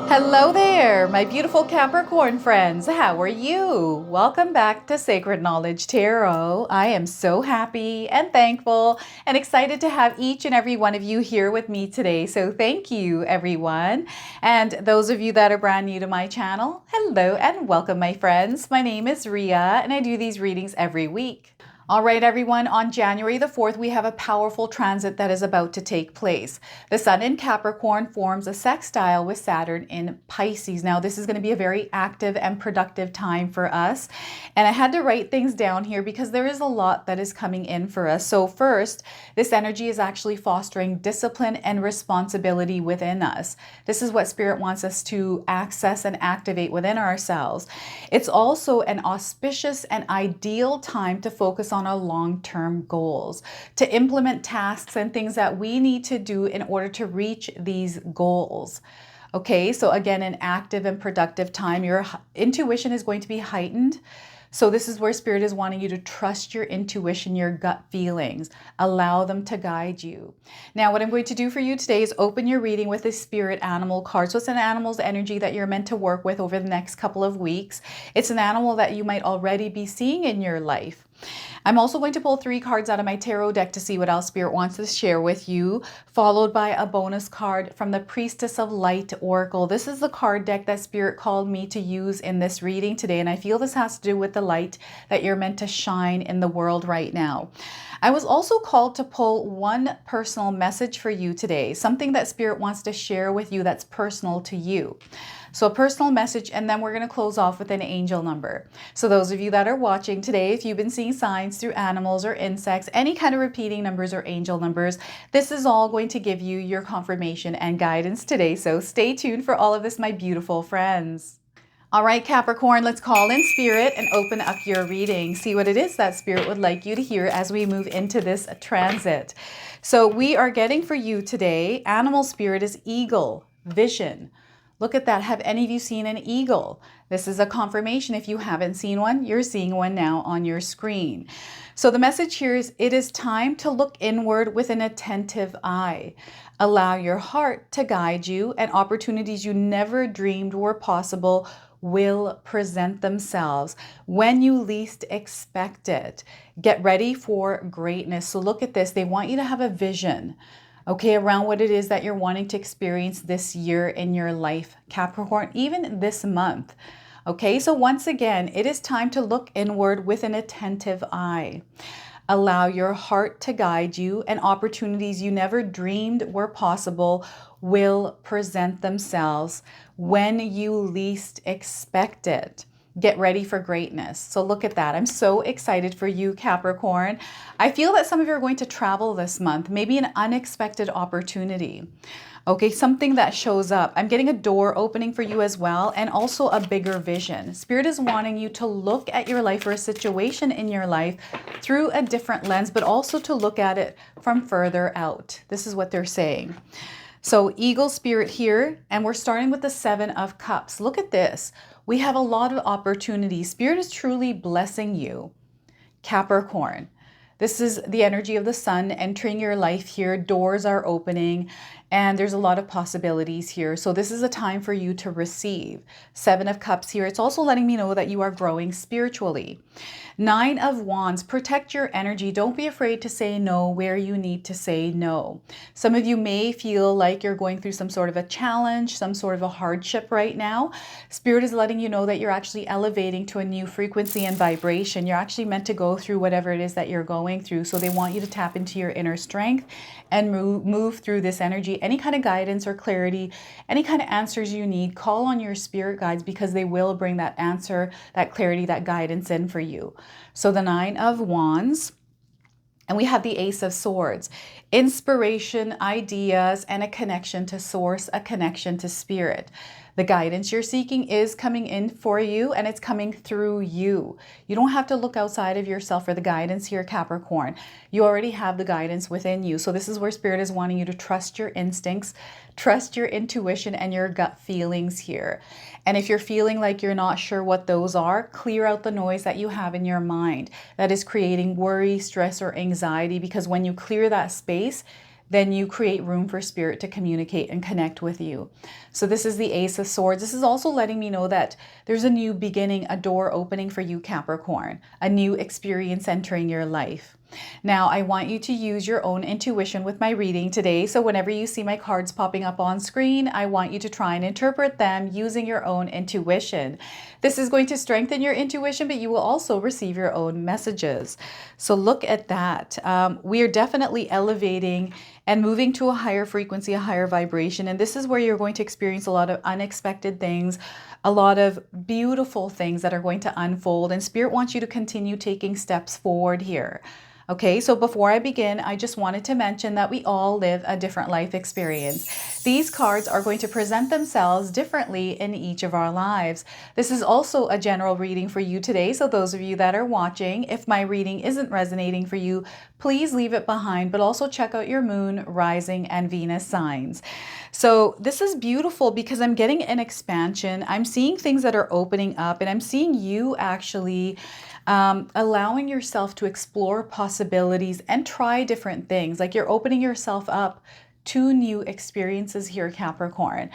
Hello there, my beautiful Capricorn friends. How are you? Welcome back to Sacred Knowledge Tarot. I am so happy and thankful and excited to have each and every one of you here with me today. So thank you, everyone. And those of you that are brand new to my channel, hello and welcome, my friends. My name is Ria and I do these readings every week. All right, everyone, on January the 4th, we have a powerful transit that is about to take place. The Sun in Capricorn forms a sextile with Saturn in Pisces. Now, this is going to be a very active and productive time for us. And I had to write things down here because there is a lot that is coming in for us. So first, this energy is actually fostering discipline and responsibility within us. This is what Spirit wants us to access and activate within ourselves. It's also an auspicious and ideal time to focus on our long-term goals, to implement tasks and things that we need to do in order to reach these goals. Okay, so again, an active and productive time. Your intuition is going to be heightened. So this is where Spirit is wanting you to trust your intuition, your gut feelings. Allow them to guide you. Now, what I'm going to do for you today is open your reading with a spirit animal card. So it's an animal's energy that you're meant to work with over the next couple of weeks. It's an animal that you might already be seeing in your life. I'm also going to pull 3 cards out of my tarot deck to see what else Spirit wants to share with you, followed by a bonus card from the Priestess of Light Oracle. This is the card deck that Spirit called me to use in this reading today, and I feel this has to do with the light that you're meant to shine in the world right now. I was also called to pull one personal message for you today, something that Spirit wants to share with you that's personal to you. So a personal message, and then we're going to close off with an angel number. So those of you that are watching today, if you've been seeing signs through animals or insects, any kind of repeating numbers or angel numbers, this is all going to give you your confirmation and guidance today. So stay tuned for all of this, my beautiful friends. All right, Capricorn, let's call in Spirit and open up your reading. See what it is that Spirit would like you to hear as we move into this transit. So we are getting for you today, animal spirit is eagle, vision. Look at that. Have any of you seen an eagle? This is a confirmation. If you haven't seen one, you're seeing one now on your screen. So the message here is, it is time to look inward with an attentive eye. Allow your heart to guide you, and opportunities you never dreamed were possible will present themselves when you least expect it. Get ready for greatness. So look at this. They want you to have a vision, okay, around what it is that you're wanting to experience this year in your life, Capricorn, even this month. Okay, so once again, it is time to look inward with an attentive eye. Allow your heart to guide you, and opportunities you never dreamed were possible will present themselves when you least expect it. Get ready for greatness. So look at that. I'm so excited for you, Capricorn. I feel that some of you are going to travel this month, maybe an unexpected opportunity. Okay, something that shows up. I'm getting a door opening for you as well, and also a bigger vision. Spirit is wanting you to look at your life or a situation in your life through a different lens, but also to look at it from further out. This is what they're saying. So eagle spirit here, and we're starting with the 7 of Cups. Look at this. We have a lot of opportunities. Spirit is truly blessing you, Capricorn. This is the energy of the sun entering your life here. Doors are opening and there's a lot of possibilities here. So this is a time for you to receive. 7 of Cups here. It's also letting me know that you are growing spiritually. 9 of Wands, protect your energy. Don't be afraid to say no where you need to say no. Some of you may feel like you're going through some sort of a challenge, some sort of a hardship right now. Spirit is letting you know that you're actually elevating to a new frequency and vibration. You're actually meant to go through whatever it is that you're going through. So they want you to tap into your inner strength and move through this energy. Any kind of guidance or clarity, any kind of answers you need, call on your spirit guides because they will bring that answer, that clarity, that guidance in for you. So the 9 of Wands, and we have the Ace of Swords. Inspiration, ideas, and a connection to source, a connection to spirit. The guidance you're seeking is coming in for you, and it's coming through you. You don't have to look outside of yourself for the guidance here, Capricorn. You already have the guidance within you. So this is where Spirit is wanting you to trust your instincts, trust your intuition and your gut feelings here. And if you're feeling like you're not sure what those are, clear out the noise that you have in your mind that is creating worry, stress, or anxiety, because when you clear that space, then you create room for Spirit to communicate and connect with you. So this is the Ace of Swords. This is also letting me know that there's a new beginning, a door opening for you, Capricorn, a new experience entering your life. Now, I want you to use your own intuition with my reading today. So whenever you see my cards popping up on screen, I want you to try and interpret them using your own intuition. This is going to strengthen your intuition, but you will also receive your own messages. So look at that. We are definitely elevating and moving to a higher frequency, a higher vibration. And this is where you're going to experience a lot of unexpected things, a lot of beautiful things that are going to unfold. And Spirit wants you to continue taking steps forward here. Okay, so before I begin, I just wanted to mention that we all live a different life experience. These cards are going to present themselves differently in each of our lives. This is also a general reading for you today. So those of you that are watching, if my reading isn't resonating for you, please leave it behind, but also check out your moon, rising, and Venus signs. So this is beautiful because I'm getting an expansion. I'm seeing things that are opening up, and I'm seeing you actually allowing yourself to explore possibilities and try different things. Like you're opening yourself up to new experiences here, Capricorn.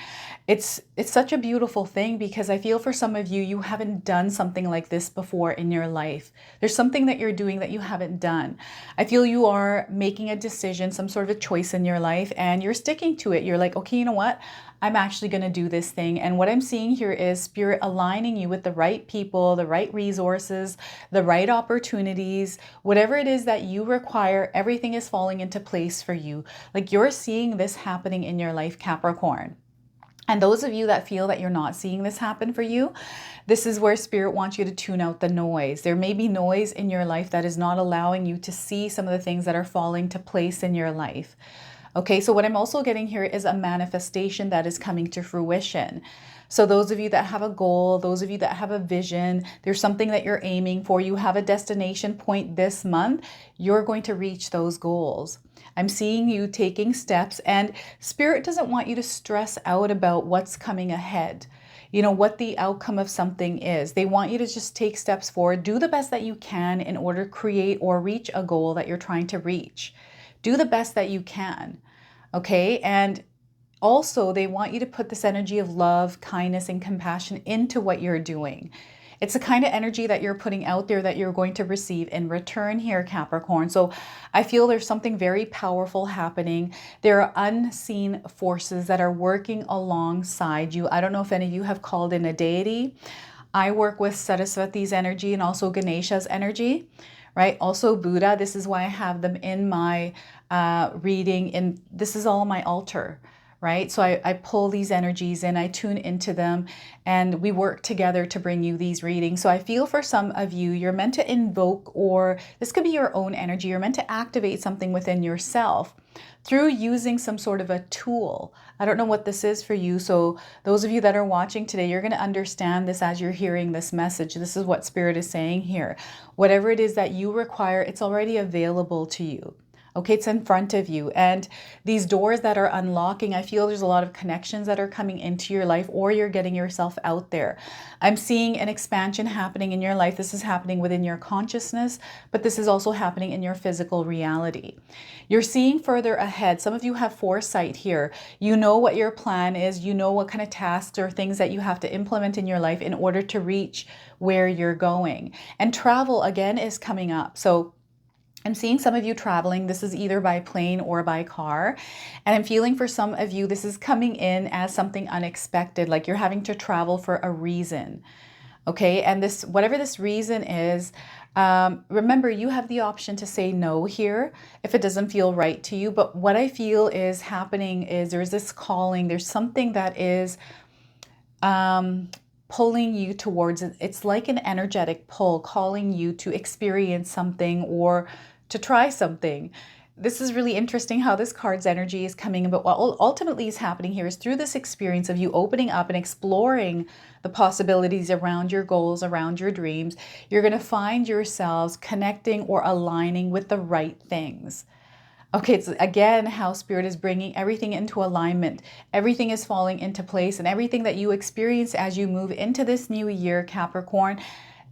It's such a beautiful thing because I feel for some of you, you haven't done something like this before in your life. There's something that you're doing that you haven't done. I feel you are making a decision, some sort of a choice in your life, and you're sticking to it. You're like, okay, you know what? I'm actually going to do this thing. And what I'm seeing here is Spirit aligning you with the right people, the right resources, the right opportunities, whatever it is that you require, everything is falling into place for you. Like you're seeing this happening in your life, Capricorn. And those of you that feel that you're not seeing this happen for you, this is where Spirit wants you to tune out the noise. There may be noise in your life that is not allowing you to see some of the things that are falling to place in your life. Okay, so what I'm also getting here is a manifestation that is coming to fruition. So those of you that have a goal, those of you that have a vision, there's something that you're aiming for, you have a destination point this month, you're going to reach those goals. I'm seeing you taking steps, and Spirit doesn't want you to stress out about what's coming ahead. You know, what the outcome of something is. They want you to just take steps forward, do the best that you can in order to create or reach a goal that you're trying to reach. Do the best that you can, okay? And also, they want you to put this energy of love, kindness, and compassion into what you're doing. It's the kind of energy that you're putting out there that you're going to receive in return here, Capricorn. So I feel there's something very powerful happening. There are unseen forces that are working alongside you. I don't know if any of you have called in a deity. I work with Saraswati's energy and also Ganesha's energy. Right? Also Buddha, this is why I have them in my reading, and this is all my altar, right? So I pull these energies in, I tune into them, and we work together to bring you these readings. So I feel for some of you, you're meant to invoke, or this could be your own energy, you're meant to activate something within yourself through using some sort of a tool. I don't know what this is for you. So those of you that are watching today, you're going to understand this as you're hearing this message. This is what Spirit is saying here. Whatever it is that you require, it's already available to you. Okay, it's in front of you. And these doors that are unlocking, I feel there's a lot of connections that are coming into your life, or you're getting yourself out there. I'm seeing an expansion happening in your life. This is happening within your consciousness, but this is also happening in your physical reality. You're seeing further ahead. Some of you have foresight here. You know what your plan is. You know what kind of tasks or things that you have to implement in your life in order to reach where you're going. And travel, again, is coming up. So I'm seeing some of you traveling. This is either by plane or by car. And I'm feeling for some of you, this is coming in as something unexpected, like you're having to travel for a reason. Okay, and this, whatever this reason is, remember, you have the option to say no here if it doesn't feel right to you. But what I feel is happening is there's this calling, there's something that is pulling you towards it. It's like an energetic pull, calling you to experience something or to try something. This is really interesting how this card's energy is coming in, but what ultimately is happening here is through this experience of you opening up and exploring the possibilities around your goals, around your dreams, you're going to find yourselves connecting or aligning with the right things. Okay, it's again how Spirit is bringing everything into alignment. Everything is falling into place, and everything that you experience as you move into this new year, Capricorn,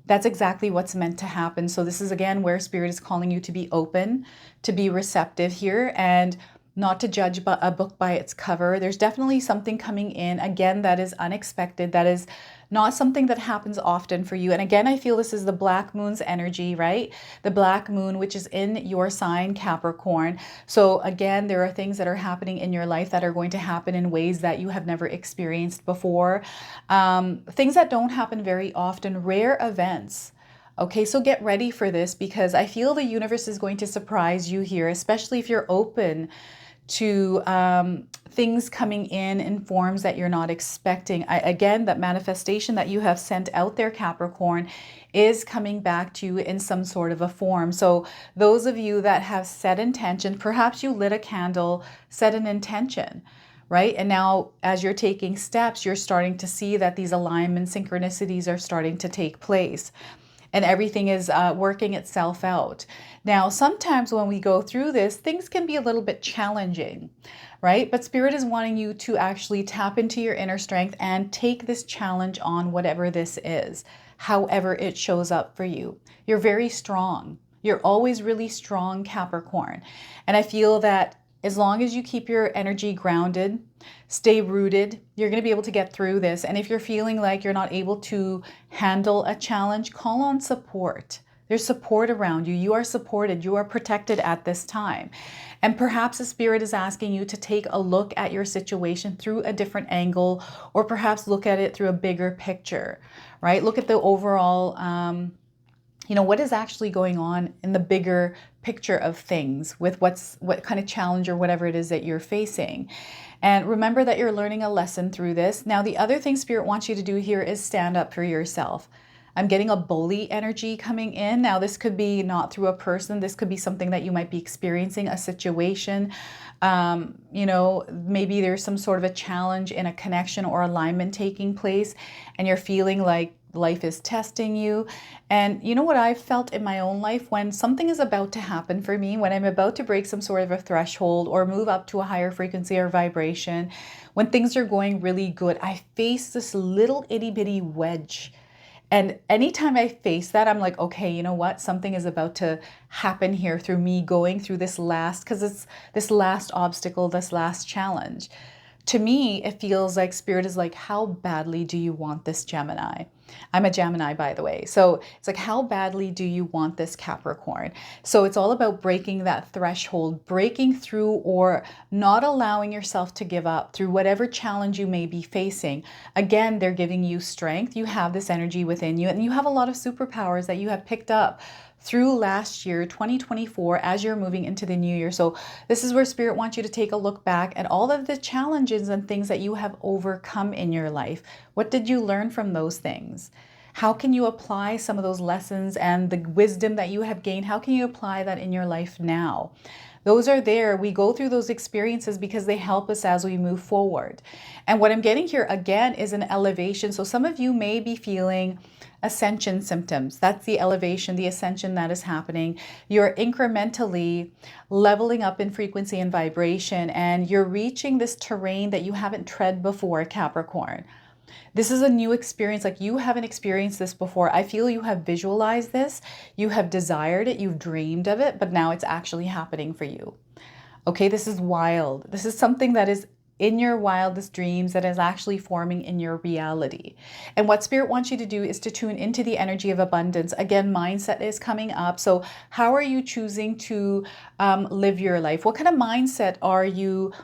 that's exactly what's meant to happen. So this is again where Spirit is calling you to be open, to be receptive here, and not to judge a book by its cover. There's definitely something coming in, again, that is unexpected, that is not something that happens often for you. And again, I feel this is the black moon's energy, right? The black moon, which is in your sign, Capricorn. So again, there are things that are happening in your life that are going to happen in ways that you have never experienced before. Things that don't happen very often, rare events. Okay, so get ready for this, because I feel the universe is going to surprise you here, especially if you're open to things coming in forms that you're not expecting. Again, that manifestation that you have sent out there, Capricorn, is coming back to you in some sort of a form. So those of you that have set intention, perhaps you lit a candle, set an intention, right? And now as you're taking steps, you're starting to see that these alignments, synchronicities are starting to take place. And everything is working itself out. Now, sometimes when we go through this, things can be a little bit challenging, right? But Spirit is wanting you to actually tap into your inner strength and take this challenge on, whatever this is, however it shows up for you. You're very strong. You're always really strong, Capricorn. And I feel that as long as you keep your energy grounded, stay rooted, you're going to be able to get through this. And if you're feeling like you're not able to handle a challenge, call on support. There's support around you. You are supported. You are protected at this time. And perhaps the Spirit is asking you to take a look at your situation through a different angle, or perhaps look at it through a bigger picture, right? Look at the overall, what is actually going on in the bigger picture of things with what kind of challenge or whatever it is that you're facing. And remember that you're learning a lesson through this. Now, the other thing Spirit wants you to do here is stand up for yourself. I'm getting a bully energy coming in. Now, this could be not through a person. This could be something that you might be experiencing, a situation. Maybe there's some sort of a challenge in a connection or alignment taking place, and you're feeling like life is testing you. And you know what I've felt in my own life? When something is about to happen for me, when I'm about to break some sort of a threshold or move up to a higher frequency or vibration, when things are going really good, I face this little itty bitty wedge. And anytime I face that, I'm like, okay, you know what? Something is about to happen here through me going through because it's this last obstacle, this last challenge. To me, it feels like Spirit is like, how badly do you want this, Gemini? I'm a Gemini, by the way. So it's like, how badly do you want this, Capricorn? So it's all about breaking that threshold, breaking through, or not allowing yourself to give up through whatever challenge you may be facing. Again, they're giving you strength. You have this energy within you, and you have a lot of superpowers that you have picked up through last year, 2024, as you're moving into the new year. So this is where Spirit wants you to take a look back at all of the challenges and things that you have overcome in your life. What did you learn from those things? How can you apply some of those lessons and the wisdom that you have gained? How can you apply that in your life now? Those are there. We go through those experiences because they help us as we move forward. And what I'm getting here again is an elevation. So some of you may be feeling ascension symptoms. That's the elevation, the ascension that is happening. You're incrementally leveling up in frequency and vibration, and you're reaching this terrain that you haven't tread before, Capricorn. This is a new experience. Like, you haven't experienced this before. I feel you have visualized this, you have desired it, you've dreamed of it, but now it's actually happening for you. Okay, this is wild. This is something that is in your wildest dreams that is actually forming in your reality. And what Spirit wants you to do is to tune into the energy of abundance. Again, mindset is coming up. So how are you choosing to live your life? What kind of mindset are you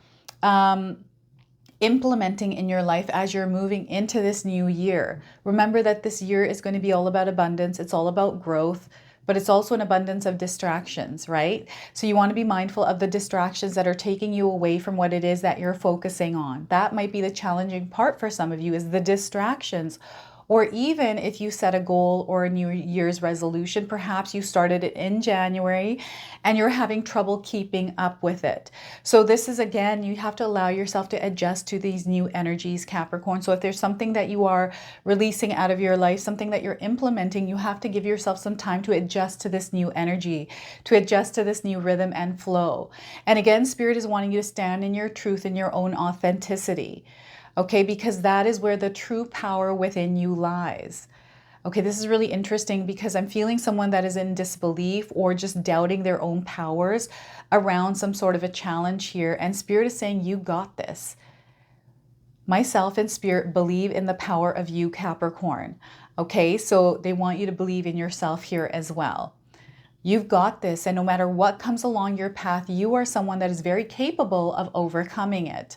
implementing in your life as you're moving into this new year? Remember that this year is going to be all about abundance. It's all about growth, but it's also an abundance of distractions, right? So you want to be mindful of the distractions that are taking you away from what it is that you're focusing on. That might be the challenging part for some of you, is the distractions. Or even if you set a goal or a New Year's resolution, perhaps you started it in January and you're having trouble keeping up with it. So this is, again, you have to allow yourself to adjust to these new energies, Capricorn. So if there's something that you are releasing out of your life, something that you're implementing, you have to give yourself some time to adjust to this new energy, to adjust to this new rhythm and flow. And again, Spirit is wanting you to stand in your truth and your own authenticity. Okay, because that is where the true power within you lies. Okay, this is really interesting because I'm feeling someone that is in disbelief or just doubting their own powers around some sort of a challenge here. And Spirit is saying, you got this. Myself and Spirit believe in the power of you, Capricorn. Okay, so they want you to believe in yourself here as well. You've got this, and no matter what comes along your path, you are someone that is very capable of overcoming it.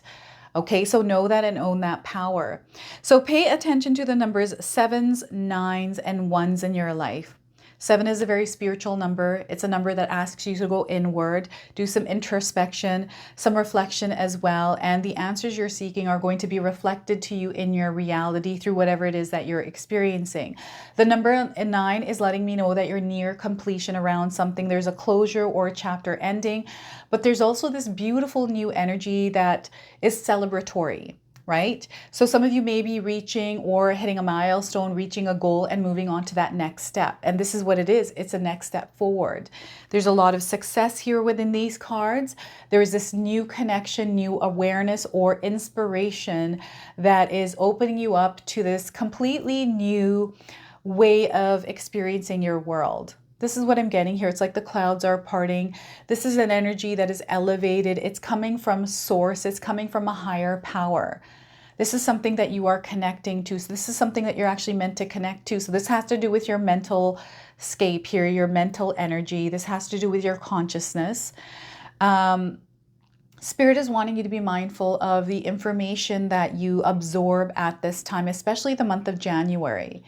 Okay, so know that and own that power. So pay attention to the numbers 7s, 9s, and 1s in your life. 7 is a very spiritual number. It's a number that asks you to go inward, do some introspection, some reflection as well, and the answers you're seeking are going to be reflected to you in your reality through whatever it is that you're experiencing. The number 9 is letting me know that you're near completion around something. There's a closure or a chapter ending, but there's also this beautiful new energy that is celebratory. Right? So some of you may be reaching or hitting a milestone, reaching a goal and moving on to that next step. And this is what it is. It's a next step forward. There's a lot of success here within these cards. There is this new connection, new awareness or inspiration that is opening you up to this completely new way of experiencing your world. This is what I'm getting here. It's like the clouds are parting. This is an energy that is elevated. It's coming from source. It's coming from a higher power. This is something that you are connecting to. So this is something that you're actually meant to connect to. So this has to do with your mental scape here, your mental energy. This has to do with your consciousness. Spirit is wanting you to be mindful of the information that you absorb at this time, especially the month of January.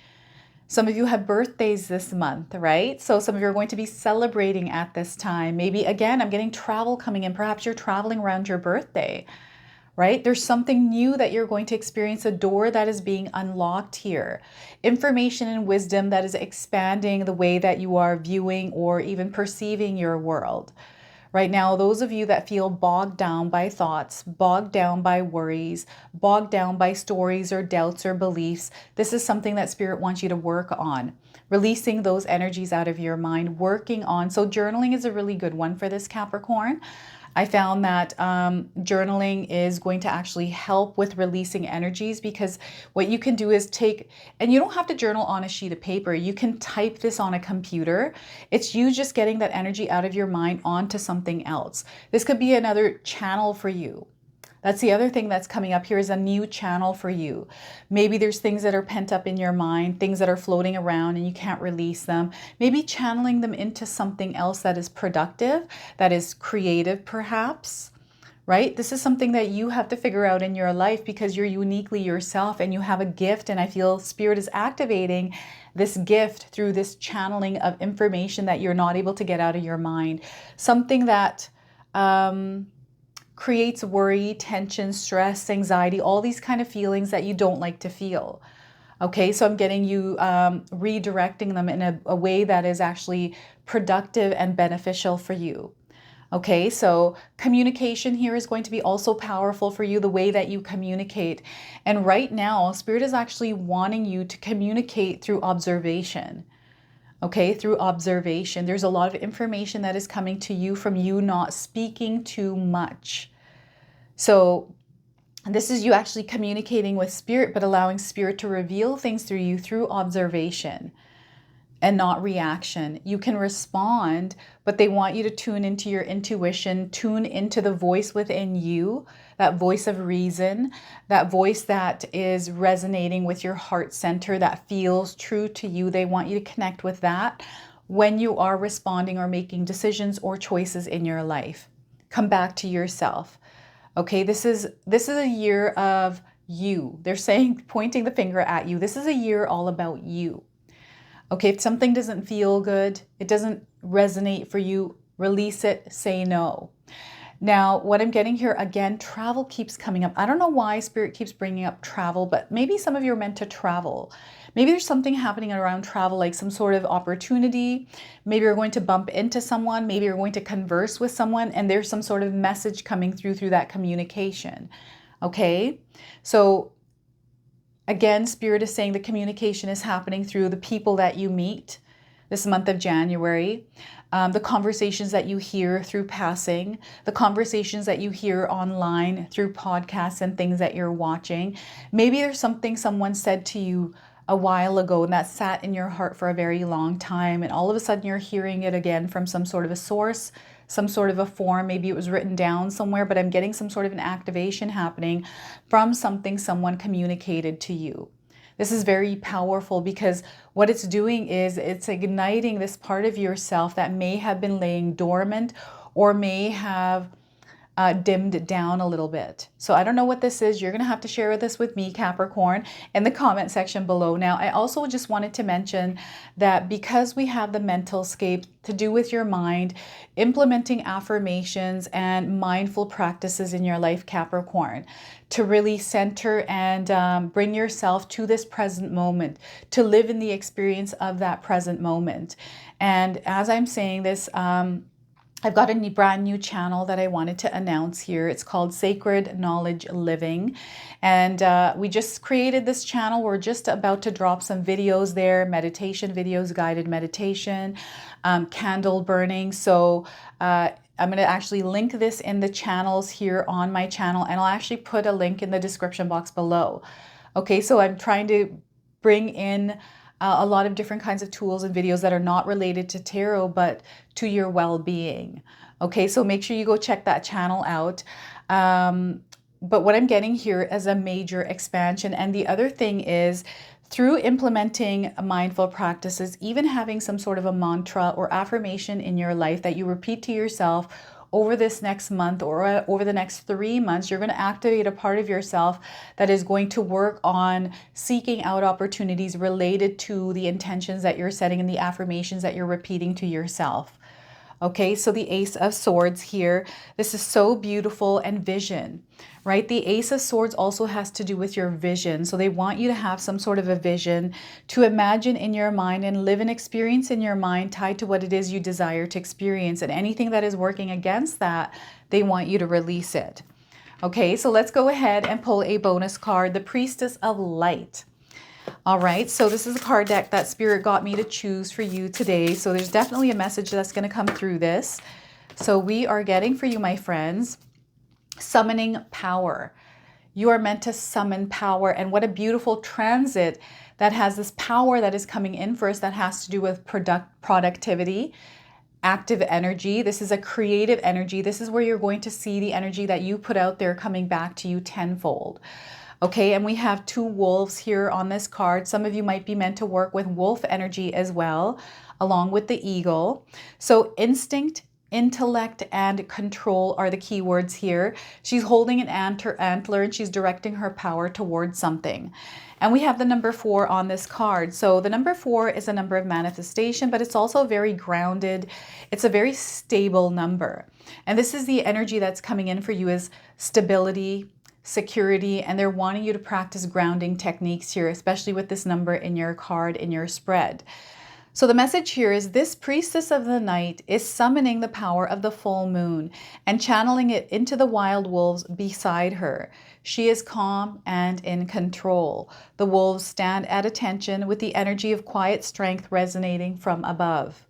Some of you have birthdays this month, right? So some of you are going to be celebrating at this time. Maybe, again, I'm getting travel coming in. Perhaps you're traveling around your birthday, right? There's something new that you're going to experience, a door that is being unlocked here. Information and wisdom that is expanding the way that you are viewing or even perceiving your world. Right now, those of you that feel bogged down by thoughts, bogged down by worries, bogged down by stories or doubts or beliefs, this is something that Spirit wants you to work on. Releasing those energies out of your mind, working on. So journaling is a really good one for this, Capricorn. I found that journaling is going to actually help with releasing energies, because what you can do is take, and you don't have to journal on a sheet of paper. You can type this on a computer. It's you just getting that energy out of your mind onto something else. This could be another channel for you. That's the other thing that's coming up here, is a new channel for you. Maybe there's things that are pent up in your mind, things that are floating around and you can't release them. Maybe channeling them into something else that is productive, that is creative perhaps, right? This is something that you have to figure out in your life, because you're uniquely yourself and you have a gift, and I feel Spirit is activating this gift through this channeling of information that you're not able to get out of your mind. Something that creates worry, tension, stress, anxiety, all these kind of feelings that you don't like to feel. Okay, so I'm getting you redirecting them in a way that is actually productive and beneficial for you. Okay, so communication here is going to be also powerful for you, the way that you communicate. And right now, Spirit is actually wanting you to communicate through observation. Okay, through observation. There's a lot of information that is coming to you from you not speaking too much. So this is you actually communicating with Spirit, but allowing Spirit to reveal things through you through observation and not reaction. You can respond, but they want you to tune into your intuition, tune into the voice within you, that voice of reason, that voice that is resonating with your heart center, that feels true to you. They want you to connect with that when you are responding or making decisions or choices in your life. Come back to yourself. Okay, this is a year of you. They're saying, pointing the finger at you. This is a year all about you. Okay, if something doesn't feel good, it doesn't resonate for you, release it, say no. Now, what I'm getting here, again, travel keeps coming up. I don't know why Spirit keeps bringing up travel, but maybe some of you are meant to travel. Maybe there's something happening around travel, like some sort of opportunity. Maybe you're going to bump into someone. Maybe you're going to converse with someone, and there's some sort of message coming through that communication. Okay, so again, Spirit is saying the communication is happening through the people that you meet this month of January, the conversations that you hear through passing, the conversations that you hear online through podcasts and things that you're watching. Maybe there's something someone said to you a while ago and that sat in your heart for a very long time, and all of a sudden you're hearing it again from some sort of a source, some sort of a form. Maybe it was written down somewhere, but I'm getting some sort of an activation happening from something someone communicated to you. This is very powerful because what it's doing is it's igniting this part of yourself that may have been laying dormant or may have dimmed down a little bit. So I don't know what this is. You're going to have to share this with me, Capricorn, in the comment section below. Now, I also just wanted to mention that because we have the mental scape to do with your mind, implementing affirmations and mindful practices in your life, Capricorn, to really center and bring yourself to this present moment, to live in the experience of that present moment. And as I'm saying this, I've got a brand new channel that I wanted to announce here. It's called Sacred Knowledge Living. And we just created this channel. We're just about to drop some videos there, meditation videos, guided meditation, candle burning. So I'm going to actually link this in the channels here on my channel, and I'll actually put a link in the description box below. Okay, so I'm trying to bring in a lot of different kinds of tools and videos that are not related to tarot, but to your well-being. Okay, so make sure you go check that channel out. But what I'm getting here is a major expansion. And the other thing is, through implementing mindful practices, even having some sort of a mantra or affirmation in your life that you repeat to yourself over this next month or over the next 3 months, you're going to activate a part of yourself that is going to work on seeking out opportunities related to the intentions that you're setting and the affirmations that you're repeating to yourself. Okay, so the Ace of Swords here, this is so beautiful, and vision, right? The Ace of Swords also has to do with your vision. So they want you to have some sort of a vision, to imagine in your mind and live an experience in your mind tied to what it is you desire to experience. And anything that is working against that, they want you to release it. Okay, so let's go ahead and pull a bonus card, the Priestess of Light. All right, so this is a card deck that Spirit got me to choose for you today. So there's definitely a message that's going to come through this. So we are getting for you, my friends, summoning power. You are meant to summon power. And what a beautiful transit that has this power that is coming in for us that has to do with productivity, active energy. This is a creative energy. This is where you're going to see the energy that you put out there coming back to you tenfold. Okay, and we have 2 wolves here on this card. Some of you might be meant to work with wolf energy as well, along with the eagle. So instinct, intellect, and control are the key words here. She's holding an antler and she's directing her power towards something. And we have the number 4 on this card. So the number 4 is a number of manifestation, but it's also very grounded. It's a very stable number. And this is the energy that's coming in for you, is stability, security, and they're wanting you to practice grounding techniques here, especially with this number in your card, in your spread. So the message here is this Priestess of the Night is summoning the power of the full moon and channeling it into the wild wolves beside her. She is calm and in control. The wolves stand at attention with the energy of quiet strength resonating from above.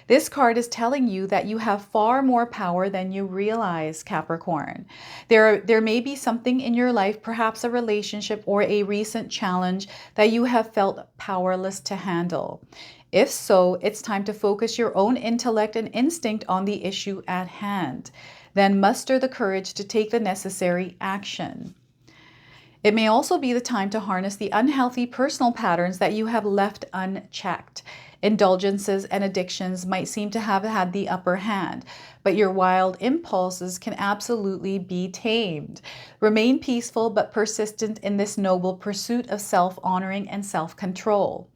This card is telling you that you have far more power than you realize, Capricorn. There may be something in your life, perhaps a relationship or a recent challenge that you have felt powerless to handle. If so, it's time to focus your own intellect and instinct on the issue at hand. Then muster the courage to take the necessary action. It may also be the time to harness the unhealthy personal patterns that you have left unchecked. Indulgences and addictions might seem to have had the upper hand, but your wild impulses can absolutely be tamed. Remain peaceful but persistent in this noble pursuit of self-honoring and self-control.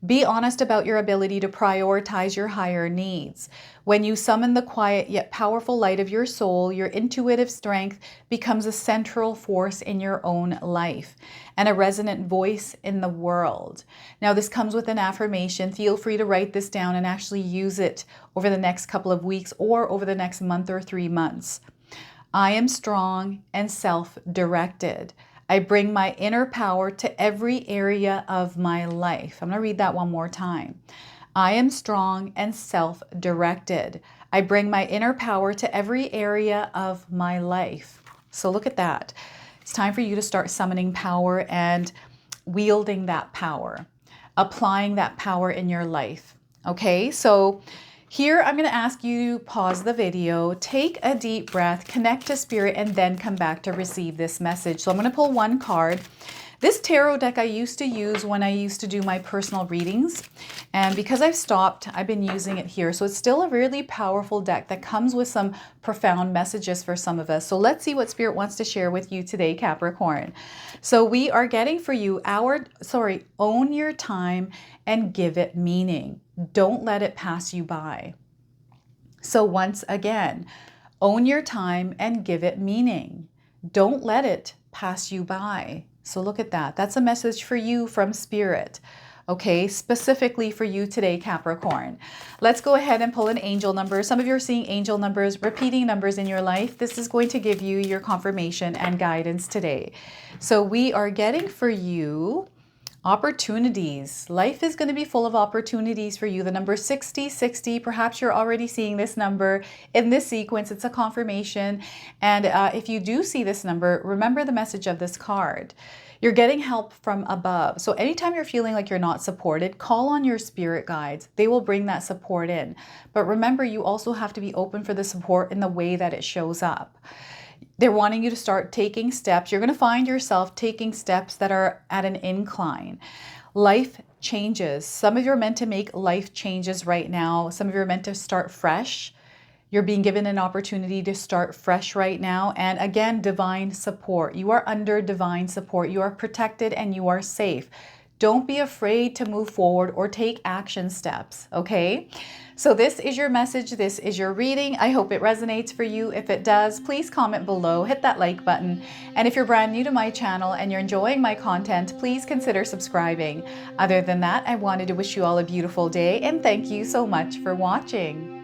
Be honest about your ability to prioritize your higher needs. When you summon the quiet yet powerful light of your soul, your intuitive strength becomes a central force in your own life and a resonant voice in the world. Now, this comes with an affirmation. Feel free to write this down and actually use it over the next couple of weeks or over the next month or 3 months. I am strong and self-directed. I bring my inner power to every area of my life. I'm going to read that one more time. I am strong and self-directed. I bring my inner power to every area of my life. So look at that. It's time for you to start summoning power and wielding that power. applying that power in your life. Okay, so here I'm going to ask you to pause the video, take a deep breath, connect to spirit, and then come back to receive this message. So I'm going to pull one card. This tarot deck I used to use when I used to do my personal readings, and because I've stopped, I've been using it here. So it's still a really powerful deck that comes with some profound messages for some of us. So let's see what Spirit wants to share with you today, Capricorn. So we are getting for you own your time and give it meaning. Don't let it pass you by. So once again, own your time and give it meaning. Don't let it pass you by. So look at that. That's a message for you from Spirit. Okay, specifically for you today, Capricorn. Let's go ahead and pull an angel number. Some of you are seeing angel numbers, repeating numbers in your life. This is going to give you your confirmation and guidance today. So we are getting for you opportunities. Life is going to be full of opportunities for you. The number 6060, perhaps you're already seeing this number in this sequence. It's a confirmation. And if you do see this number, remember the message of this card. You're getting help from above. So anytime you're feeling like you're not supported, call on your spirit guides. They will bring that support in. But remember, you also have to be open for the support in the way that it shows up. They're wanting you to start taking steps. You're going to find yourself taking steps that are at an incline. Life changes. Some of you are meant to make life changes right now. Some of you are meant to start fresh. You're being given an opportunity to start fresh right now. And again, divine support. You are under divine support. You are protected and you are safe. Don't be afraid to move forward or take action steps, okay? So this is your message. This is your reading. I hope it resonates for you. If it does, please comment below, hit that like button. And if you're brand new to my channel and you're enjoying my content, please consider subscribing. Other than that, I wanted to wish you all a beautiful day and thank you so much for watching.